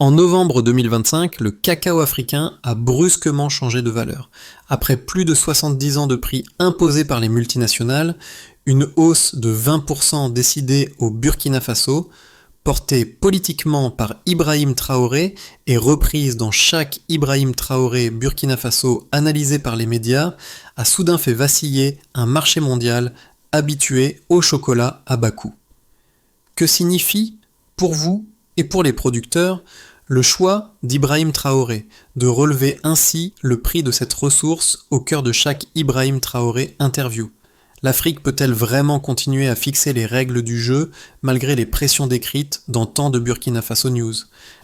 En novembre 2025, le cacao africain a brusquement changé de valeur. Après plus de 70 ans de prix imposés par les multinationales, une hausse de 20% décidée au Burkina Faso, portée politiquement par Ibrahim Traoré et reprise dans chaque Ibrahim Traoré Burkina Faso analysé par les médias, a soudain fait vaciller un marché mondial habitué au chocolat à bas coût. Que signifie, pour vous et pour les producteurs, le choix d'Ibrahim Traoré de relever ainsi le prix de cette ressource au cœur de chaque Ibrahim Traoré interview? L'Afrique peut-elle vraiment continuer à fixer les règles du jeu malgré les pressions décrites dans tant de Burkina Faso News?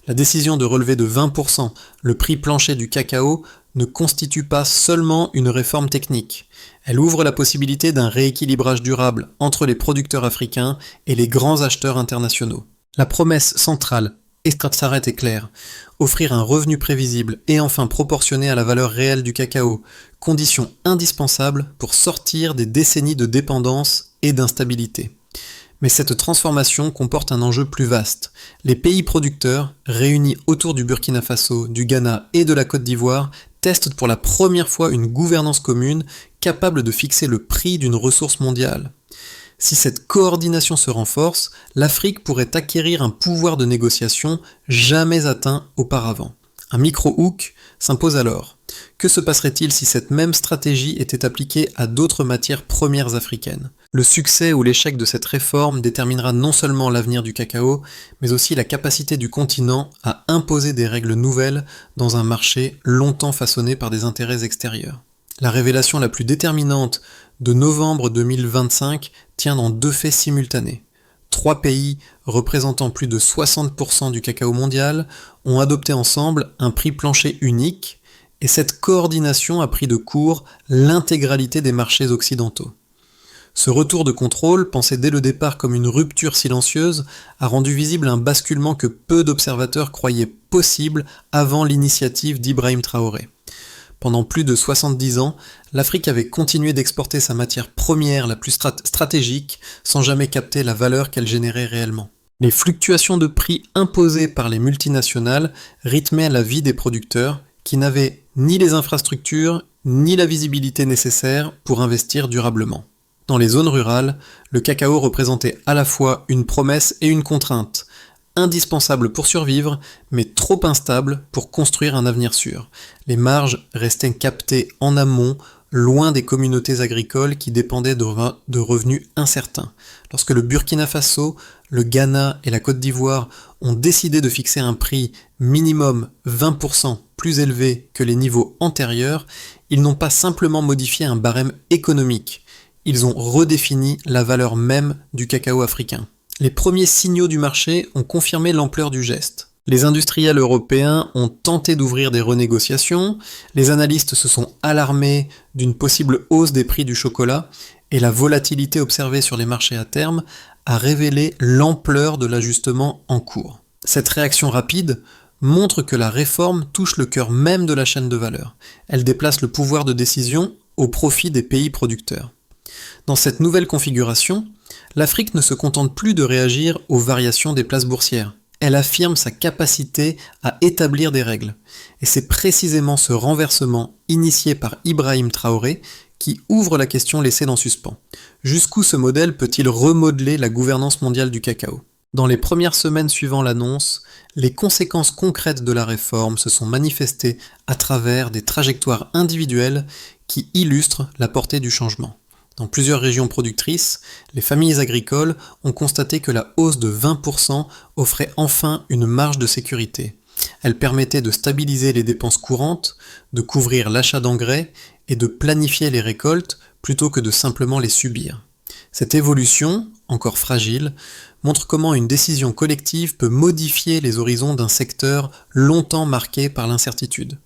La décision de relever de 20% le prix plancher du cacao ne constitue pas seulement une réforme technique. Elle ouvre la possibilité d'un rééquilibrage durable entre les producteurs africains et les grands acheteurs internationaux. La promesse centrale et s'arrête est claire. Offrir un revenu prévisible et enfin proportionné à la valeur réelle du cacao, condition indispensable pour sortir des décennies de dépendance et d'instabilité. Mais cette transformation comporte un enjeu plus vaste. Les pays producteurs, réunis autour du Burkina Faso, du Ghana et de la Côte d'Ivoire, testent pour la première fois une gouvernance commune capable de fixer le prix d'une ressource mondiale. Si cette coordination se renforce, l'Afrique pourrait acquérir un pouvoir de négociation jamais atteint auparavant. Un micro-hook s'impose alors. Que se passerait-il si cette même stratégie était appliquée à d'autres matières premières africaines? Le succès ou l'échec de cette réforme déterminera non seulement l'avenir du cacao, mais aussi la capacité du continent à imposer des règles nouvelles dans un marché longtemps façonné par des intérêts extérieurs. La révélation la plus déterminante de novembre 2025 tient dans deux faits simultanés. 3 pays représentant plus de 60% du cacao mondial ont adopté ensemble un prix plancher unique, et cette coordination a pris de court l'intégralité des marchés occidentaux. Ce retour de contrôle, pensé dès le départ comme une rupture silencieuse, a rendu visible un basculement que peu d'observateurs croyaient possible avant l'initiative d'Ibrahim Traoré. Pendant plus de 70 ans, l'Afrique avait continué d'exporter sa matière première la plus stratégique sans jamais capter la valeur qu'elle générait réellement. Les fluctuations de prix imposées par les multinationales rythmaient la vie des producteurs qui n'avaient ni les infrastructures ni la visibilité nécessaire pour investir durablement. Dans les zones rurales, le cacao représentait à la fois une promesse et une contrainte, indispensable pour survivre, mais trop instable pour construire un avenir sûr. Les marges restaient captées en amont, loin des communautés agricoles qui dépendaient de revenus incertains. Lorsque le Burkina Faso, le Ghana et la Côte d'Ivoire ont décidé de fixer un prix minimum 20% plus élevé que les niveaux antérieurs, ils n'ont pas simplement modifié un barème économique, ils ont redéfini la valeur même du cacao africain. Les premiers signaux du marché ont confirmé l'ampleur du geste. Les industriels européens ont tenté d'ouvrir des renégociations, les analystes se sont alarmés d'une possible hausse des prix du chocolat, et la volatilité observée sur les marchés à terme a révélé l'ampleur de l'ajustement en cours. Cette réaction rapide montre que la réforme touche le cœur même de la chaîne de valeur. Elle déplace le pouvoir de décision au profit des pays producteurs. Dans cette nouvelle configuration, l'Afrique ne se contente plus de réagir aux variations des places boursières. Elle affirme sa capacité à établir des règles. Et c'est précisément ce renversement initié par Ibrahim Traoré qui ouvre la question laissée en suspens. Jusqu'où ce modèle peut-il remodeler la gouvernance mondiale du cacao? Dans les premières semaines suivant l'annonce, les conséquences concrètes de la réforme se sont manifestées à travers des trajectoires individuelles qui illustrent la portée du changement. Dans plusieurs régions productrices, les familles agricoles ont constaté que la hausse de 20% offrait enfin une marge de sécurité. Elle permettait de stabiliser les dépenses courantes, de couvrir l'achat d'engrais et de planifier les récoltes plutôt que de simplement les subir. Cette évolution, encore fragile, montre comment une décision collective peut modifier les horizons d'un secteur longtemps marqué par l'incertitude.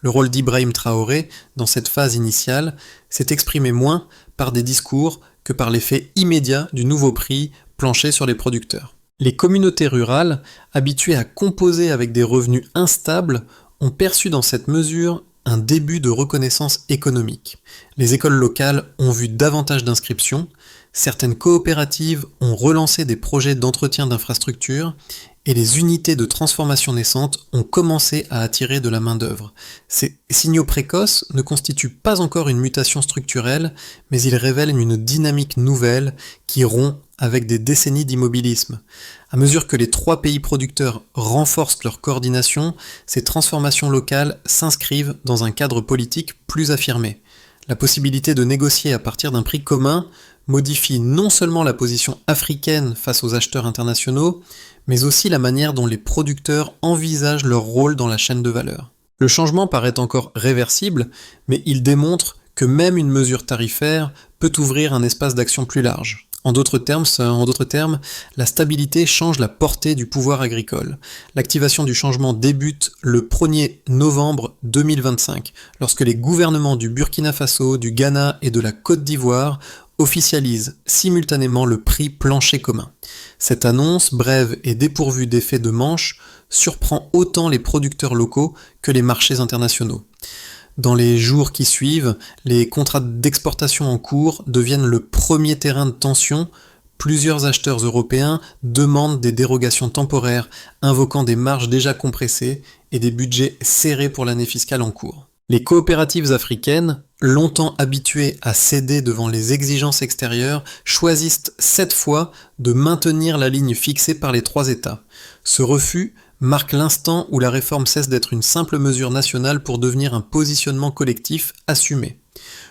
Le rôle d'Ibrahim Traoré, dans cette phase initiale, s'est exprimé moins par des discours que par l'effet immédiat du nouveau prix planché sur les producteurs. Les communautés rurales, habituées à composer avec des revenus instables, ont perçu dans cette mesure un début de reconnaissance économique. Les écoles locales ont vu davantage d'inscriptions, certaines coopératives ont relancé des projets d'entretien d'infrastructures, et les unités de transformation naissantes ont commencé à attirer de la main-d'œuvre. Ces signaux précoces ne constituent pas encore une mutation structurelle, mais ils révèlent une dynamique nouvelle qui rompt avec des décennies d'immobilisme. À mesure que les 3 pays producteurs renforcent leur coordination, ces transformations locales s'inscrivent dans un cadre politique plus affirmé. La possibilité de négocier à partir d'un prix commun modifie non seulement la position africaine face aux acheteurs internationaux, mais aussi la manière dont les producteurs envisagent leur rôle dans la chaîne de valeur. Le changement paraît encore réversible, mais il démontre que même une mesure tarifaire peut ouvrir un espace d'action plus large. En d'autres termes, la stabilité change la portée du pouvoir agricole. L'activation du changement débute le 1er novembre 2025, lorsque les gouvernements du Burkina Faso, du Ghana et de la Côte d'Ivoire officialisent simultanément le prix plancher commun. Cette annonce, brève et dépourvue d'effet de manche, surprend autant les producteurs locaux que les marchés internationaux. Dans les jours qui suivent, les contrats d'exportation en cours deviennent le premier terrain de tension. Plusieurs acheteurs européens demandent des dérogations temporaires, invoquant des marges déjà compressées et des budgets serrés pour l'année fiscale en cours. Les coopératives africaines, longtemps habituées à céder devant les exigences extérieures, choisissent cette fois de maintenir la ligne fixée par les 3 États. Ce refus marque l'instant où la réforme cesse d'être une simple mesure nationale pour devenir un positionnement collectif assumé.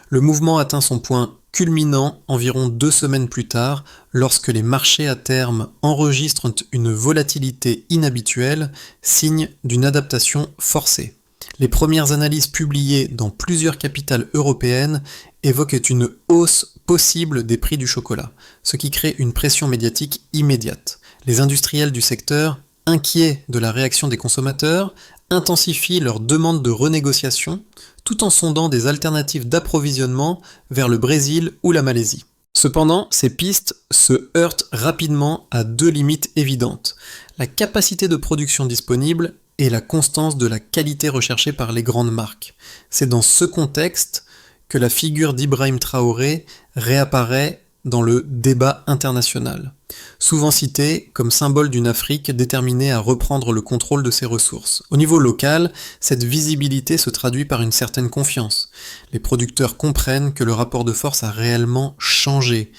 Le mouvement atteint son point culminant environ 2 semaines plus tard, lorsque les marchés à terme enregistrent une volatilité inhabituelle, signe d'une adaptation forcée. Les premières analyses publiées dans plusieurs capitales européennes évoquent une hausse possible des prix du chocolat, ce qui crée une pression médiatique immédiate. Les industriels du secteur, inquiets de la réaction des consommateurs, intensifient leur demande de renégociation tout en sondant des alternatives d'approvisionnement vers le Brésil ou la Malaisie. Cependant, ces pistes se heurtent rapidement à 2 limites évidentes: la capacité de production disponible et la constance de la qualité recherchée par les grandes marques. C'est dans ce contexte que la figure d'Ibrahim Traoré réapparaît dans le débat international, souvent cité comme symbole d'une Afrique déterminée à reprendre le contrôle de ses ressources. Au niveau local, cette visibilité se traduit par une certaine confiance. Les producteurs comprennent que le rapport de force a réellement changé.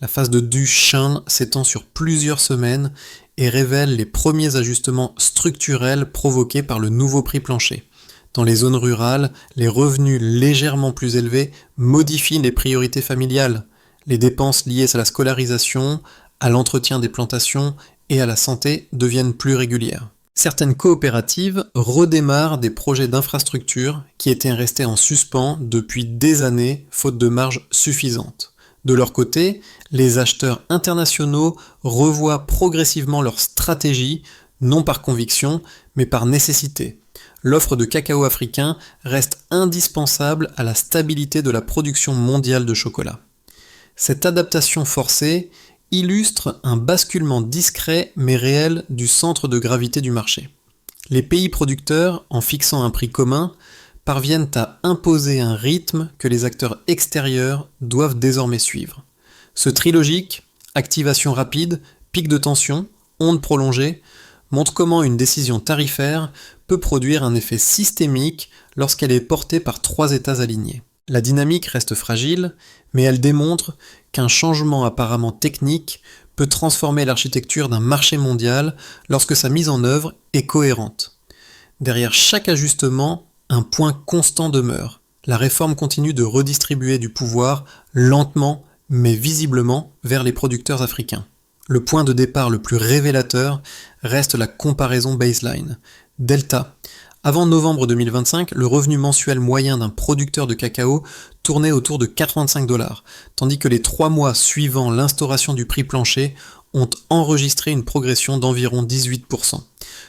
La phase de Duchin s'étend sur plusieurs semaines et révèle les premiers ajustements structurels provoqués par le nouveau prix plancher. Dans les zones rurales, les revenus légèrement plus élevés modifient les priorités familiales. Les dépenses liées à la scolarisation, à l'entretien des plantations et à la santé deviennent plus régulières. Certaines coopératives redémarrent des projets d'infrastructure qui étaient restés en suspens depuis des années, faute de marge suffisante. De leur côté, les acheteurs internationaux revoient progressivement leur stratégie, non par conviction, mais par nécessité. L'offre de cacao africain reste indispensable à la stabilité de la production mondiale de chocolat. Cette adaptation forcée illustre un basculement discret mais réel du centre de gravité du marché. Les pays producteurs, en fixant un prix commun, parviennent à imposer un rythme que les acteurs extérieurs doivent désormais suivre. Ce trilogique, activation rapide, pic de tension, onde prolongée, montre comment une décision tarifaire peut produire un effet systémique lorsqu'elle est portée par 3 États alignés. La dynamique reste fragile, mais elle démontre qu'un changement apparemment technique peut transformer l'architecture d'un marché mondial lorsque sa mise en œuvre est cohérente. Derrière chaque ajustement, un point constant demeure. La réforme continue de redistribuer du pouvoir lentement mais visiblement vers les producteurs africains. Le point de départ le plus révélateur reste la comparaison baseline. Delta. Avant novembre 2025, le revenu mensuel moyen d'un producteur de cacao tournait autour de 85 $, tandis que les 3 mois suivant l'instauration du prix plancher ont enregistré une progression d'environ 18%.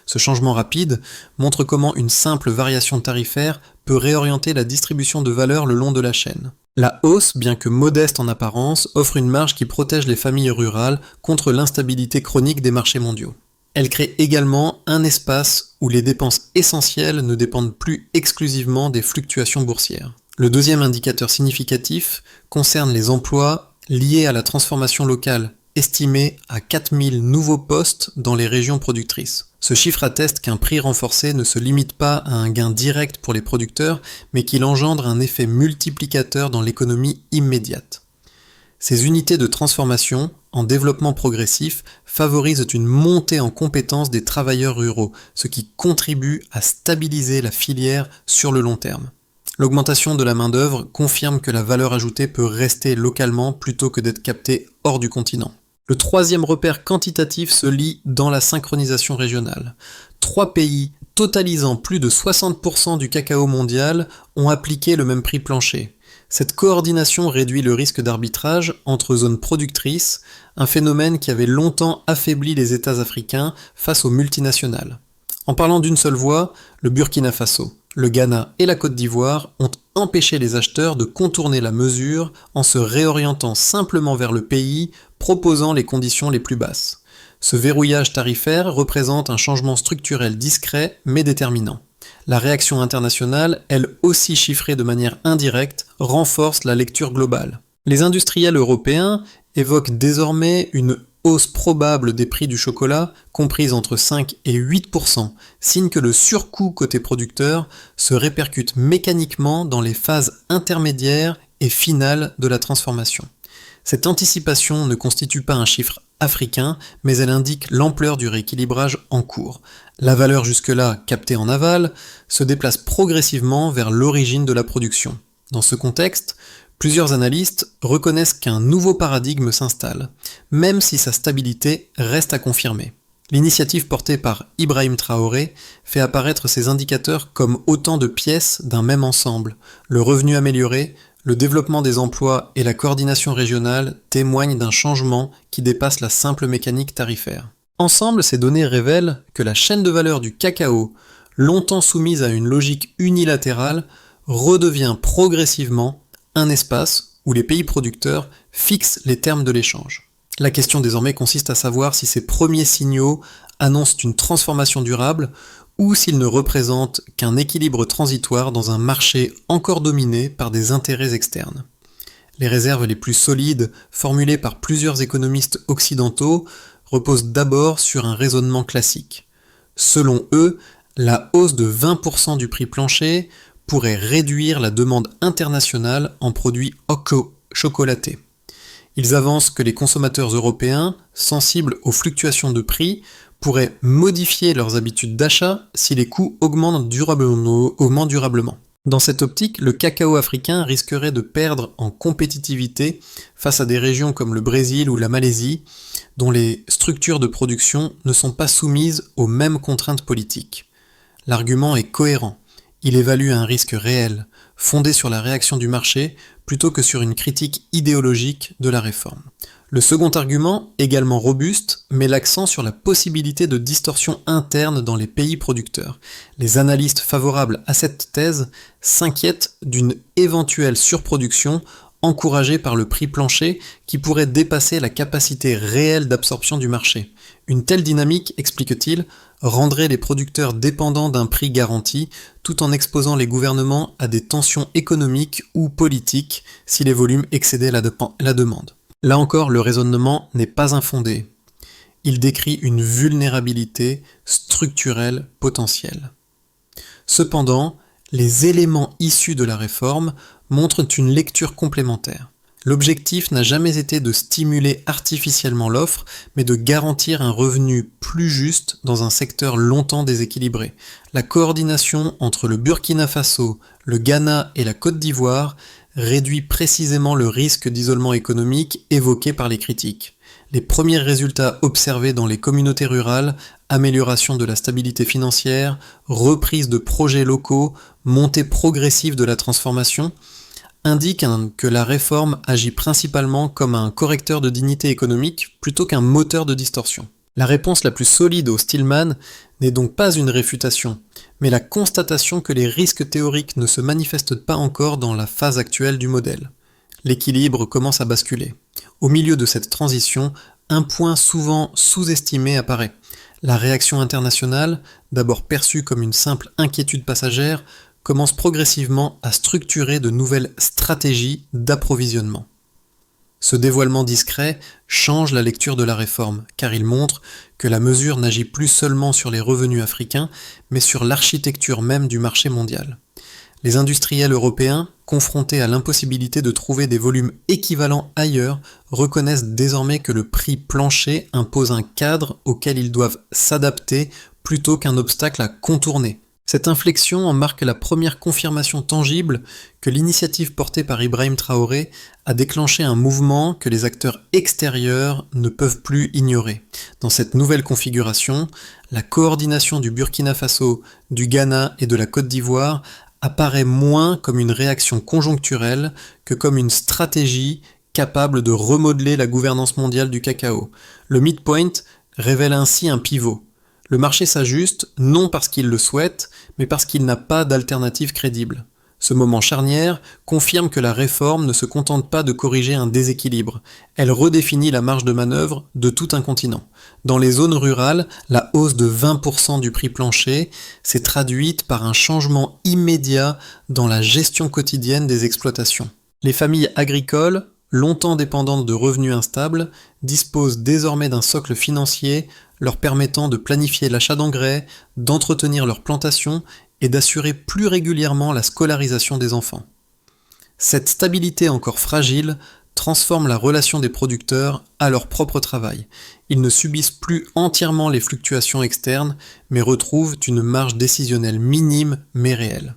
Ce changement rapide montre comment une simple variation tarifaire peut réorienter la distribution de valeur le long de la chaîne. La hausse, bien que modeste en apparence, offre une marge qui protège les familles rurales contre l'instabilité chronique des marchés mondiaux. Elle crée également un espace où les dépenses essentielles ne dépendent plus exclusivement des fluctuations boursières. Le deuxième indicateur significatif concerne les emplois liés à la transformation locale estimé à 4000 nouveaux postes dans les régions productrices. Ce chiffre atteste qu'un prix renforcé ne se limite pas à un gain direct pour les producteurs, mais qu'il engendre un effet multiplicateur dans l'économie immédiate. Ces unités de transformation, en développement progressif, favorisent une montée en compétences des travailleurs ruraux, ce qui contribue à stabiliser la filière sur le long terme. L'augmentation de la main-d'œuvre confirme que la valeur ajoutée peut rester localement plutôt que d'être captée hors du continent. Le troisième repère quantitatif se lie dans la synchronisation régionale. 3 pays totalisant plus de 60% du cacao mondial ont appliqué le même prix plancher. Cette coordination réduit le risque d'arbitrage entre zones productrices, un phénomène qui avait longtemps affaibli les États africains face aux multinationales. En parlant d'une seule voix, le Burkina Faso, le Ghana et la Côte d'Ivoire ont empêché les acheteurs de contourner la mesure en se réorientant simplement vers le pays proposant les conditions les plus basses. Ce verrouillage tarifaire représente un changement structurel discret mais déterminant. La réaction internationale, elle aussi chiffrée de manière indirecte, renforce la lecture globale. Les industriels européens évoquent désormais une hausse probable des prix du chocolat, comprise entre 5 et 8%, signe que le surcoût côté producteur se répercute mécaniquement dans les phases intermédiaires et finales de la transformation. Cette anticipation ne constitue pas un chiffre africain, mais elle indique l'ampleur du rééquilibrage en cours. La valeur jusque-là captée en aval se déplace progressivement vers l'origine de la production. Dans ce contexte, plusieurs analystes reconnaissent qu'un nouveau paradigme s'installe, même si sa stabilité reste à confirmer. L'initiative portée par Ibrahim Traoré fait apparaître ces indicateurs comme autant de pièces d'un même ensemble. Le revenu amélioré, le développement des emplois et la coordination régionale témoignent d'un changement qui dépasse la simple mécanique tarifaire. Ensemble, ces données révèlent que la chaîne de valeur du cacao, longtemps soumise à une logique unilatérale, redevient progressivement un espace où les pays producteurs fixent les termes de l'échange. La question désormais consiste à savoir si ces premiers signaux annoncent une transformation durable ou s'ils ne représentent qu'un équilibre transitoire dans un marché encore dominé par des intérêts externes. Les réserves les plus solides, formulées par plusieurs économistes occidentaux, reposent d'abord sur un raisonnement classique. Selon eux, la hausse de 20% du prix plancher pourrait réduire la demande internationale en produits chocolatés. Ils avancent que les consommateurs européens, sensibles aux fluctuations de prix, pourraient modifier leurs habitudes d'achat si les coûts augmentent durablement. Dans cette optique, le cacao africain risquerait de perdre en compétitivité face à des régions comme le Brésil ou la Malaisie, dont les structures de production ne sont pas soumises aux mêmes contraintes politiques. L'argument est cohérent. Il évalue un risque réel, fondé sur la réaction du marché, plutôt que sur une critique idéologique de la réforme. Le second argument, également robuste, met l'accent sur la possibilité de distorsion interne dans les pays producteurs. Les analystes favorables à cette thèse s'inquiètent d'une éventuelle surproduction encouragée par le prix plancher qui pourrait dépasser la capacité réelle d'absorption du marché. Une telle dynamique, explique-t-il, rendrait les producteurs dépendants d'un prix garanti tout en exposant les gouvernements à des tensions économiques ou politiques si les volumes excédaient la demande. Là encore, le raisonnement n'est pas infondé. Il décrit une vulnérabilité structurelle potentielle. Cependant, les éléments issus de la réforme montrent une lecture complémentaire. L'objectif n'a jamais été de stimuler artificiellement l'offre, mais de garantir un revenu plus juste dans un secteur longtemps déséquilibré. La coordination entre le Burkina Faso, le Ghana et la Côte d'Ivoire réduit précisément le risque d'isolement économique évoqué par les critiques. Les premiers résultats observés dans les communautés rurales, amélioration de la stabilité financière, reprise de projets locaux, montée progressive de la transformation, indiquent que la réforme agit principalement comme un correcteur de dignité économique plutôt qu'un moteur de distorsion. La réponse la plus solide au Stillman n'est donc pas une réfutation, mais la constatation que les risques théoriques ne se manifestent pas encore dans la phase actuelle du modèle. L'équilibre commence à basculer. Au milieu de cette transition, un point souvent sous-estimé apparaît. La réaction internationale, d'abord perçue comme une simple inquiétude passagère, commence progressivement à structurer de nouvelles stratégies d'approvisionnement. Ce dévoilement discret change la lecture de la réforme, car il montre que la mesure n'agit plus seulement sur les revenus africains, mais sur l'architecture même du marché mondial. Les industriels européens, confrontés à l'impossibilité de trouver des volumes équivalents ailleurs, reconnaissent désormais que le prix plancher impose un cadre auquel ils doivent s'adapter plutôt qu'un obstacle à contourner. Cette inflexion en marque la première confirmation tangible que l'initiative portée par Ibrahim Traoré a déclenché un mouvement que les acteurs extérieurs ne peuvent plus ignorer. Dans cette nouvelle configuration, la coordination du Burkina Faso, du Ghana et de la Côte d'Ivoire apparaît moins comme une réaction conjoncturelle que comme une stratégie capable de remodeler la gouvernance mondiale du cacao. Le midpoint révèle ainsi un pivot. Le marché s'ajuste non parce qu'il le souhaite, mais parce qu'il n'a pas d'alternative crédible. Ce moment charnière confirme que la réforme ne se contente pas de corriger un déséquilibre, elle redéfinit la marge de manœuvre de tout un continent. Dans les zones rurales, la hausse de 20% du prix plancher s'est traduite par un changement immédiat dans la gestion quotidienne des exploitations. Les familles agricoles, longtemps dépendantes de revenus instables, disposent désormais d'un socle financier leur permettant de planifier l'achat d'engrais, d'entretenir leurs plantations et d'assurer plus régulièrement la scolarisation des enfants. Cette stabilité encore fragile transforme la relation des producteurs à leur propre travail. Ils ne subissent plus entièrement les fluctuations externes, mais retrouvent une marge décisionnelle minime mais réelle.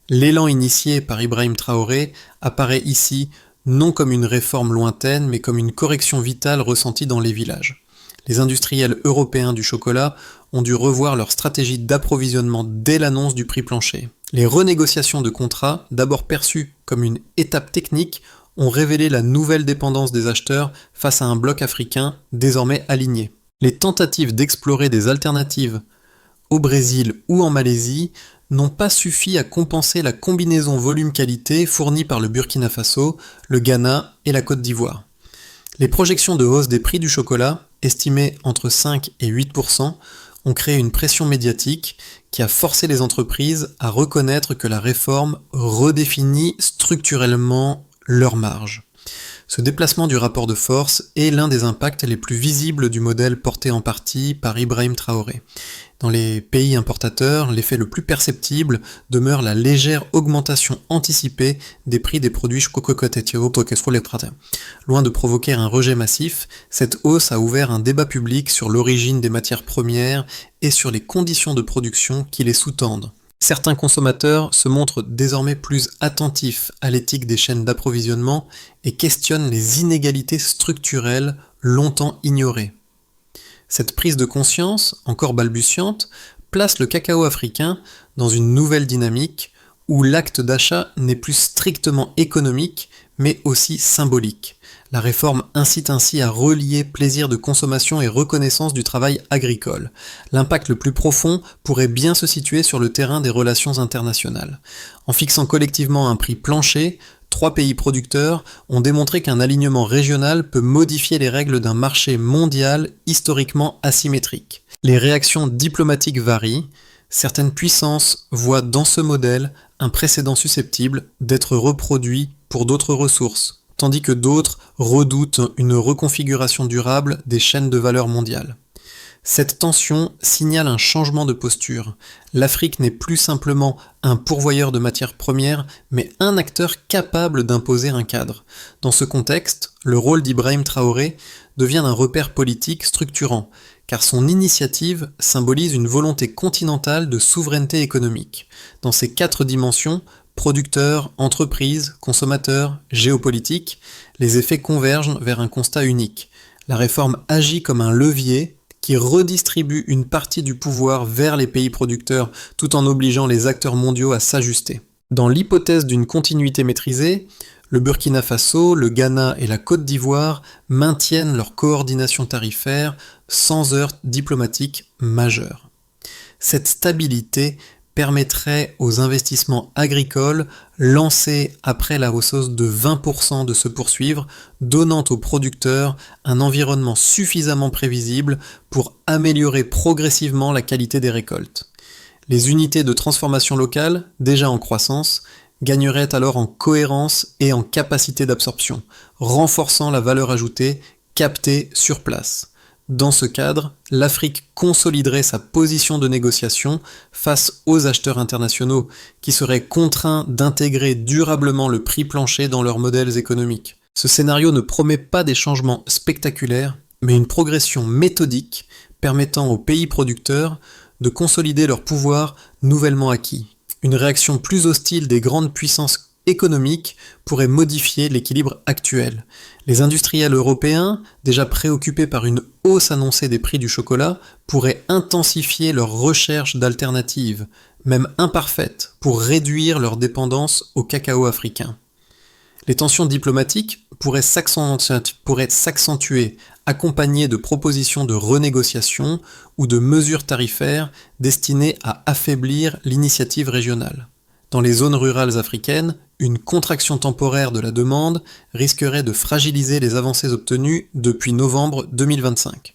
L'élan initié par Ibrahim Traoré apparaît ici non comme une réforme lointaine, mais comme une correction vitale ressentie dans les villages. Les industriels européens du chocolat ont dû revoir leur stratégie d'approvisionnement dès l'annonce du prix plancher. Les renégociations de contrats, d'abord perçues comme une étape technique, ont révélé la nouvelle dépendance des acheteurs face à un bloc africain désormais aligné. Les tentatives d'explorer des alternatives au Brésil ou en Malaisie n'ont pas suffi à compenser la combinaison volume-qualité fournie par le Burkina Faso, le Ghana et la Côte d'Ivoire. Les projections de hausse des prix du chocolat, estimées entre 5 et 8%, ont créé une pression médiatique qui a forcé les entreprises à reconnaître que la réforme redéfinit structurellement leurs marges. Ce déplacement du rapport de force est l'un des impacts les plus visibles du modèle porté en partie par Ibrahim Traoré. Dans les pays importateurs, l'effet le plus perceptible demeure la légère augmentation anticipée des prix des produits Loin de provoquer un rejet massif, cette hausse a ouvert un débat public sur l'origine des matières premières et sur les conditions de production qui les sous-tendent. Certains consommateurs se montrent désormais plus attentifs à l'éthique des chaînes d'approvisionnement et questionnent les inégalités structurelles longtemps ignorées. Cette prise de conscience, encore balbutiante, place le cacao africain dans une nouvelle dynamique où l'acte d'achat n'est plus strictement économique, mais aussi symbolique. La réforme incite ainsi à relier plaisir de consommation et reconnaissance du travail agricole. L'impact le plus profond pourrait bien se situer sur le terrain des relations internationales. En fixant collectivement un prix plancher, 3 pays producteurs ont démontré qu'un alignement régional peut modifier les règles d'un marché mondial historiquement asymétrique. Les réactions diplomatiques varient. Certaines puissances voient dans ce modèle un précédent susceptible d'être reproduit pour d'autres ressources, tandis que d'autres redoutent une reconfiguration durable des chaînes de valeur mondiales. Cette tension signale un changement de posture. L'Afrique n'est plus simplement un pourvoyeur de matières premières, mais un acteur capable d'imposer un cadre. Dans ce contexte, le rôle d'Ibrahim Traoré devient un repère politique structurant, car son initiative symbolise une volonté continentale de souveraineté économique. Dans ces 4 dimensions, producteurs, entreprises, consommateurs, géopolitique, les effets convergent vers un constat unique. La réforme agit comme un levier qui redistribue une partie du pouvoir vers les pays producteurs tout en obligeant les acteurs mondiaux à s'ajuster. Dans l'hypothèse d'une continuité maîtrisée, le Burkina Faso, le Ghana et la Côte d'Ivoire maintiennent leur coordination tarifaire sans heurts diplomatiques majeurs. Cette stabilité permettrait aux investissements agricoles lancés après la hausse de 20% de se poursuivre, donnant aux producteurs un environnement suffisamment prévisible pour améliorer progressivement la qualité des récoltes. Les unités de transformation locale, déjà en croissance, gagnerait alors en cohérence et en capacité d'absorption, renforçant la valeur ajoutée captée sur place. Dans ce cadre, l'Afrique consoliderait sa position de négociation face aux acheteurs internationaux qui seraient contraints d'intégrer durablement le prix plancher dans leurs modèles économiques. Ce scénario ne promet pas des changements spectaculaires, mais une progression méthodique permettant aux pays producteurs de consolider leur pouvoir nouvellement acquis. Une réaction plus hostile des grandes puissances économiques pourrait modifier l'équilibre actuel. Les industriels européens, déjà préoccupés par une hausse annoncée des prix du chocolat, pourraient intensifier leurs recherches d'alternatives, même imparfaites, pour réduire leur dépendance au cacao africain. Les tensions diplomatiques pourraient s'accentuer, accompagnées de propositions de renégociation ou de mesures tarifaires destinées à affaiblir l'initiative régionale. Dans les zones rurales africaines, une contraction temporaire de la demande risquerait de fragiliser les avancées obtenues depuis novembre 2025.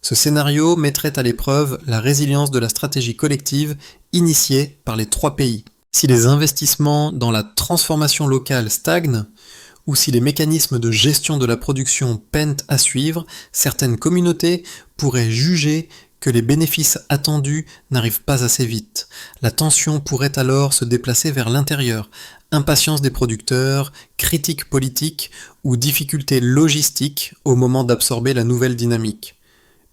Ce scénario mettrait à l'épreuve la résilience de la stratégie collective initiée par les trois pays. Si les investissements dans la transformation locale stagnent, ou si les mécanismes de gestion de la production peinent à suivre, certaines communautés pourraient juger que les bénéfices attendus n'arrivent pas assez vite. La tension pourrait alors se déplacer vers l'intérieur, impatience des producteurs, critiques politiques ou difficultés logistiques au moment d'absorber la nouvelle dynamique.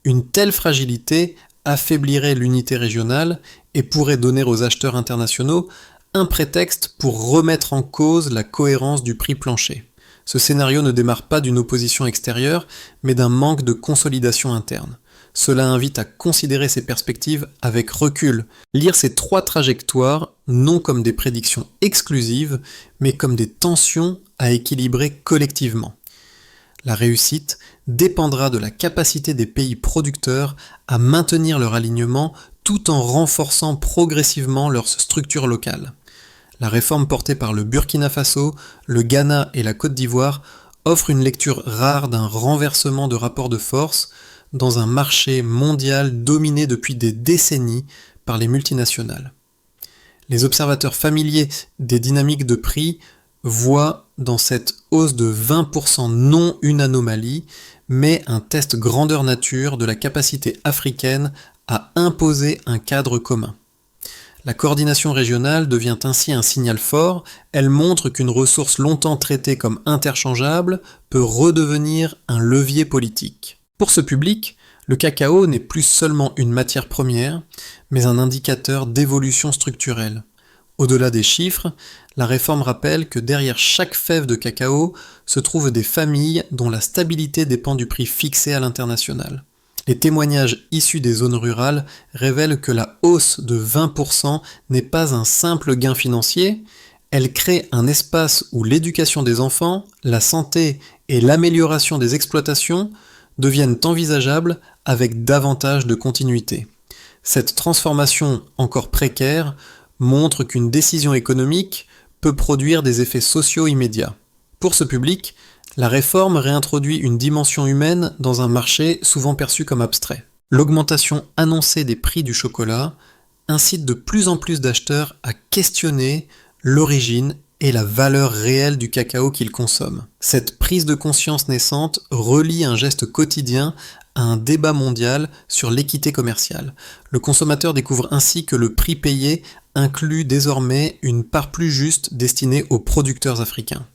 Une telle fragilité affaiblirait l'unité régionale et pourrait donner aux acheteurs internationaux un prétexte pour remettre en cause la cohérence du prix plancher. Ce scénario ne démarre pas d'une opposition extérieure, mais d'un manque de consolidation interne. Cela invite à considérer ces perspectives avec recul, lire ces trois trajectoires non comme des prédictions exclusives, mais comme des tensions à équilibrer collectivement. La réussite dépendra de la capacité des pays producteurs à maintenir leur alignement tout en renforçant progressivement leurs structures locales. La réforme portée par le Burkina Faso, le Ghana et la Côte d'Ivoire offre une lecture rare d'un renversement de rapport de force dans un marché mondial dominé depuis des décennies par les multinationales. Les observateurs familiers des dynamiques de prix voient dans cette hausse de 20% non une anomalie, mais un test grandeur nature de la capacité africaine à imposer un cadre commun. La coordination régionale devient ainsi un signal fort, elle montre qu'une ressource longtemps traitée comme interchangeable peut redevenir un levier politique. Pour ce public, le cacao n'est plus seulement une matière première, mais un indicateur d'évolution structurelle. Au-delà des chiffres, la réforme rappelle que derrière chaque fève de cacao se trouvent des familles dont la stabilité dépend du prix fixé à l'international. Les témoignages issus des zones rurales révèlent que la hausse de 20% n'est pas un simple gain financier, elle crée un espace où l'éducation des enfants, la santé et l'amélioration des exploitations deviennent envisageables avec davantage de continuité. Cette transformation encore précaire montre qu'une décision économique peut produire des effets sociaux immédiats. Pour ce public, la réforme réintroduit une dimension humaine dans un marché souvent perçu comme abstrait. L'augmentation annoncée des prix du chocolat incite de plus en plus d'acheteurs à questionner l'origine et la valeur réelle du cacao qu'ils consomment. Cette prise de conscience naissante relie un geste quotidien à un débat mondial sur l'équité commerciale. Le consommateur découvre ainsi que le prix payé inclut désormais une part plus juste destinée aux producteurs africains.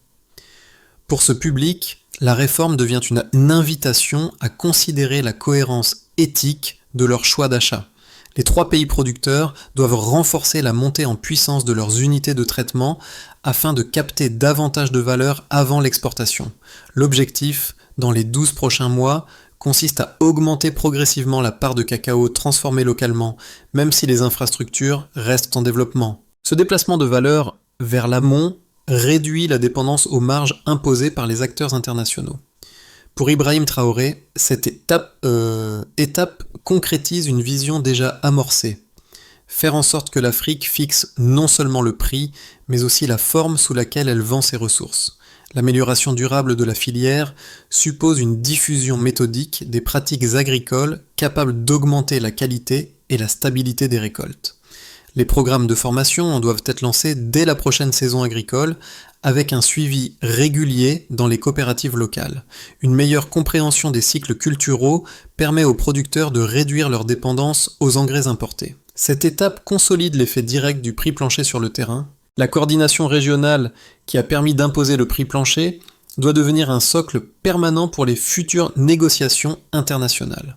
Pour ce public, la réforme devient une invitation à considérer la cohérence éthique de leur choix d'achat. Les trois pays producteurs doivent renforcer la montée en puissance de leurs unités de traitement afin de capter davantage de valeur avant l'exportation. L'objectif, dans les 12 prochains mois, consiste à augmenter progressivement la part de cacao transformé localement, même si les infrastructures restent en développement. Ce déplacement de valeur vers l'amont réduit la dépendance aux marges imposées par les acteurs internationaux. Pour Ibrahim Traoré, cette étape concrétise une vision déjà amorcée. Faire en sorte que l'Afrique fixe non seulement le prix, mais aussi la forme sous laquelle elle vend ses ressources. L'amélioration durable de la filière suppose une diffusion méthodique des pratiques agricoles capables d'augmenter la qualité et la stabilité des récoltes. Les programmes de formation doivent être lancés dès la prochaine saison agricole, avec un suivi régulier dans les coopératives locales. Une meilleure compréhension des cycles culturaux permet aux producteurs de réduire leur dépendance aux engrais importés. Cette étape consolide l'effet direct du prix plancher sur le terrain. La coordination régionale qui a permis d'imposer le prix plancher doit devenir un socle permanent pour les futures négociations internationales.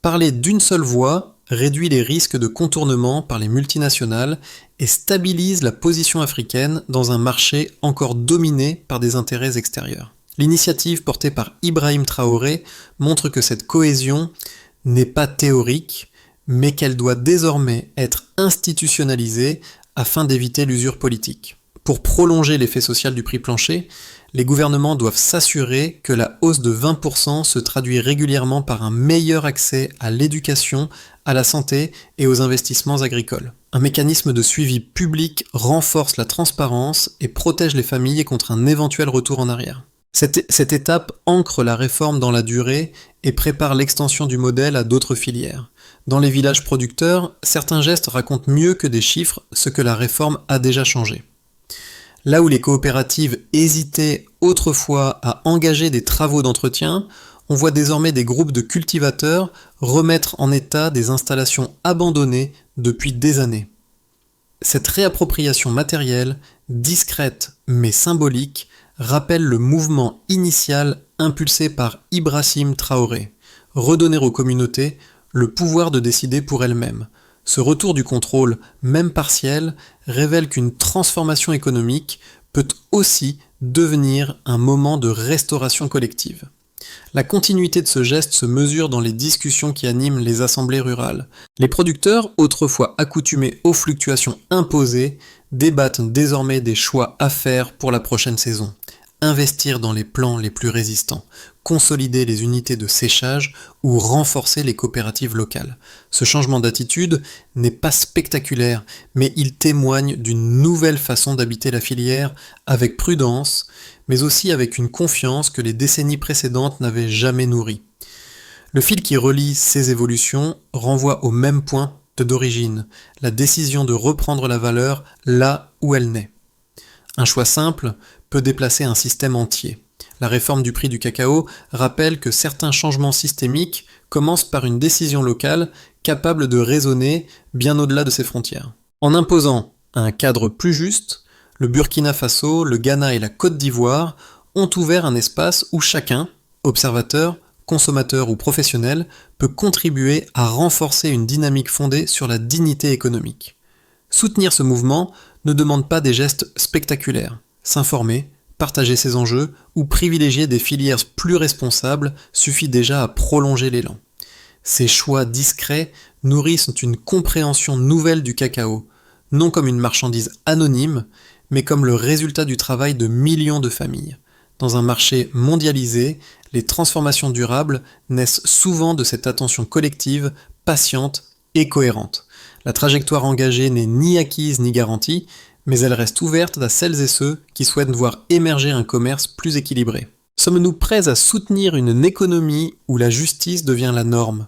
Parler d'une seule voix réduit les risques de contournement par les multinationales et stabilise la position africaine dans un marché encore dominé par des intérêts extérieurs. L'initiative portée par Ibrahim Traoré montre que cette cohésion n'est pas théorique, mais qu'elle doit désormais être institutionnalisée afin d'éviter l'usure politique. Pour prolonger l'effet social du prix plancher, les gouvernements doivent s'assurer que la hausse de 20% se traduit régulièrement par un meilleur accès à l'éducation, à la santé et aux investissements agricoles. Un mécanisme de suivi public renforce la transparence et protège les familles contre un éventuel retour en arrière. Cette étape ancre la réforme dans la durée et prépare l'extension du modèle à d'autres filières. Dans les villages producteurs, certains gestes racontent mieux que des chiffres ce que la réforme a déjà changé. Là où les coopératives hésitaient autrefois à engager des travaux d'entretien, on voit désormais des groupes de cultivateurs remettre en état des installations abandonnées depuis des années. Cette réappropriation matérielle, discrète mais symbolique, rappelle le mouvement initial impulsé par Ibrahim Traoré, redonner aux communautés le pouvoir de décider pour elles-mêmes. Ce retour du contrôle, même partiel, révèle qu'une transformation économique peut aussi devenir un moment de restauration collective. La continuité de ce geste se mesure dans les discussions qui animent les assemblées rurales. Les producteurs, autrefois accoutumés aux fluctuations imposées, débattent désormais des choix à faire pour la prochaine saison. Investir dans les plants les plus résistants, consolider les unités de séchage ou renforcer les coopératives locales. Ce changement d'attitude n'est pas spectaculaire, mais il témoigne d'une nouvelle façon d'habiter la filière avec prudence, mais aussi avec une confiance que les décennies précédentes n'avaient jamais nourrie. Le fil qui relie ces évolutions renvoie au même point d'origine, la décision de reprendre la valeur là où elle naît. Un choix simple peut déplacer un système entier. La réforme du prix du cacao rappelle que certains changements systémiques commencent par une décision locale capable de résonner bien au-delà de ses frontières. En imposant un cadre plus juste, le Burkina Faso, le Ghana et la Côte d'Ivoire ont ouvert un espace où chacun, observateur, consommateur ou professionnel, peut contribuer à renforcer une dynamique fondée sur la dignité économique. Soutenir ce mouvement ne demande pas des gestes spectaculaires. S'informer, partager ses enjeux ou privilégier des filières plus responsables suffit déjà à prolonger l'élan. Ces choix discrets nourrissent une compréhension nouvelle du cacao, non comme une marchandise anonyme, mais comme le résultat du travail de millions de familles. Dans un marché mondialisé, les transformations durables naissent souvent de cette attention collective, patiente et cohérente. La trajectoire engagée n'est ni acquise ni garantie, mais elle reste ouverte à celles et ceux qui souhaitent voir émerger un commerce plus équilibré. Sommes-nous prêts à soutenir une économie où la justice devient la norme ?